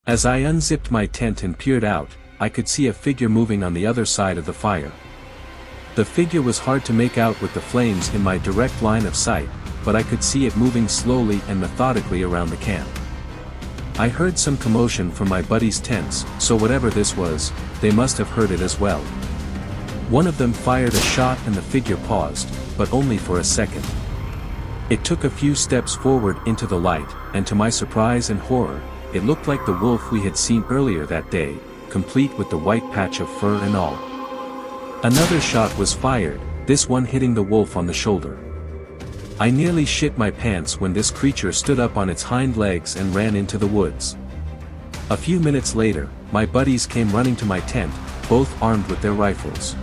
As I unzipped my tent and peered out, I could see a figure moving on the other side of the fire. The figure was hard to make out with the flames in my direct line of sight, but I could see it moving slowly and methodically around the camp. I heard some commotion from my buddies' tents, so whatever this was, they must have heard it as well. One of them fired a shot and the figure paused, but only for a second. It took a few steps forward into the light, and to my surprise and horror, it looked like the wolf we had seen earlier that day, complete with the white patch of fur and all. Another shot was fired, this one hitting the wolf on the shoulder. I nearly shit my pants when this creature stood up on its hind legs and ran into the woods. A few minutes later, my buddies came running to my tent, both armed with their rifles.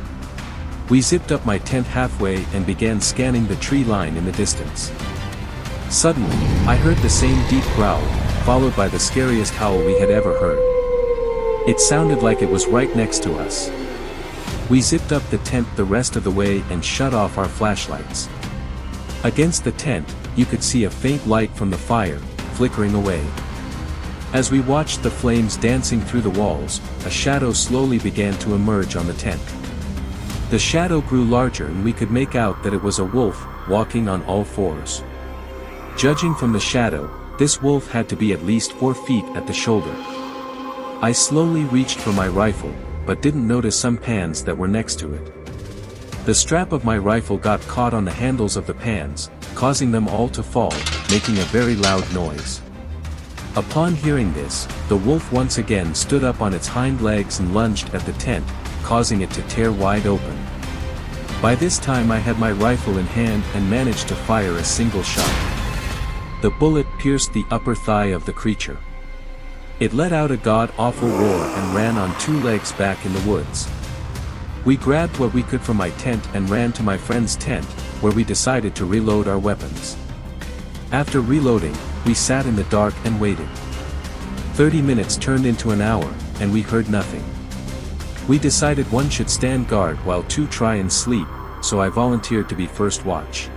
We zipped up my tent halfway and began scanning the tree line in the distance. Suddenly, I heard the same deep growl, followed by the scariest howl we had ever heard. It sounded like it was right next to us. We zipped up the tent the rest of the way and shut off our flashlights. Against the tent, you could see a faint light from the fire, flickering away. As we watched the flames dancing through the walls, a shadow slowly began to emerge on the tent. The shadow grew larger and we could make out that it was a wolf, walking on all fours. Judging from the shadow, this wolf had to be at least 4 feet at the shoulder. I slowly reached for my rifle, but didn't notice some pans that were next to it. The strap of my rifle got caught on the handles of the pans, causing them all to fall, making a very loud noise. Upon hearing this, the wolf once again stood up on its hind legs and lunged at the tent, causing it to tear wide open. By this time I had my rifle in hand and managed to fire a single shot. The bullet pierced the upper thigh of the creature. It let out a god-awful roar and ran on 2 legs back in the woods. We grabbed what we could from my tent and ran to my friend's tent, where we decided to reload our weapons. After reloading, we sat in the dark and waited. 30 minutes turned into an hour, and we heard nothing. We decided one should stand guard while 2 try and sleep, so I volunteered to be first watch.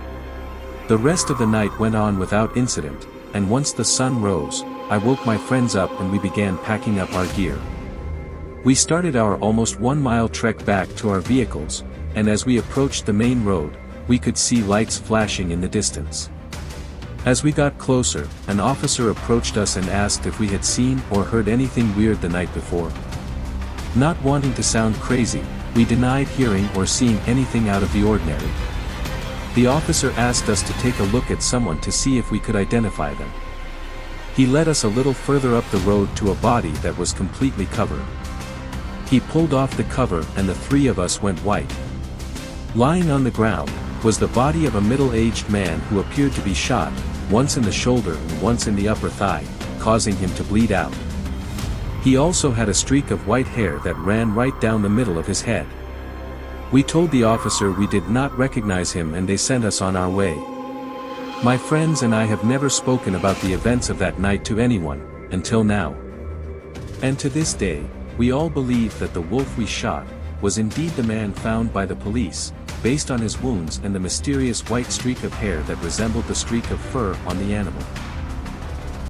The rest of the night went on without incident, and once the sun rose, I woke my friends up and we began packing up our gear. We started our almost 1-mile trek back to our vehicles, and as we approached the main road, we could see lights flashing in the distance. As we got closer, an officer approached us and asked if we had seen or heard anything weird the night before. Not wanting to sound crazy, we denied hearing or seeing anything out of the ordinary. The officer asked us to take a look at someone to see if we could identify them. He led us a little further up the road to a body that was completely covered. He pulled off the cover and the 3 of us went white. Lying on the ground, was the body of a middle-aged man who appeared to be shot, once in the shoulder and once in the upper thigh, causing him to bleed out. He also had a streak of white hair that ran right down the middle of his head. We told the officer we did not recognize him and they sent us on our way. My friends and I have never spoken about the events of that night to anyone, until now. And to this day, we all believe that the wolf we shot, was indeed the man found by the police, based on his wounds and the mysterious white streak of hair that resembled the streak of fur on the animal.